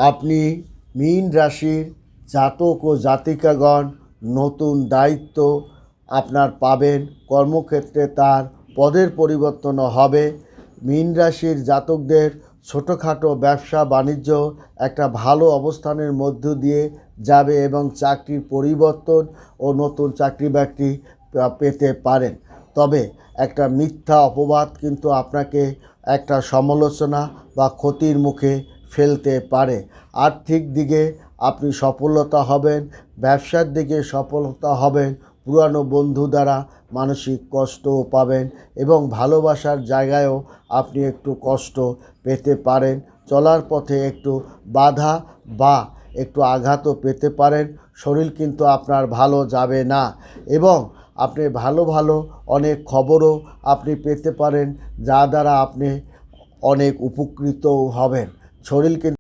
আপনি মীন রাশির জাতক ও জাতিকাগণ নতুন দায়িত্ব আপনার পাবেন। কর্মক্ষেত্রে তার পদের পরিবর্তনও হবে। মীন রাশির জাতকদের ছোটোখাটো ব্যবসা বাণিজ্য একটা ভালো অবস্থানের মধ্য দিয়ে যাবে এবং চাকরির পরিবর্তন ও নতুন চাকরি বাকরি পেতে পারেন। তবে একটা মিথ্যা অপবাদ কিন্তু আপনাকে একটা সমালোচনা বা ক্ষতির মুখে ফেলতে পারে। আর্থিক দিকে আপনি সফলতা হবেন, ব্যবসার দিকে সফলতা হবেন, পুরানো বন্ধু দ্বারা মানসিক কষ্টও পাবেন এবং ভালোবাসার জায়গায়ও আপনি একটু কষ্ট পেতে পারেন। চলার পথে একটু বাধা বা একটু আঘাতও পেতে পারেন। শরীর কিন্তু আপনার ভালো যাবে না এবং আপনি ভালো ভালো অনেক খবরও আপনি পেতে পারেন, যা দ্বারা আপনি অনেক উপকৃতও হবেন। শরীর কিন্তু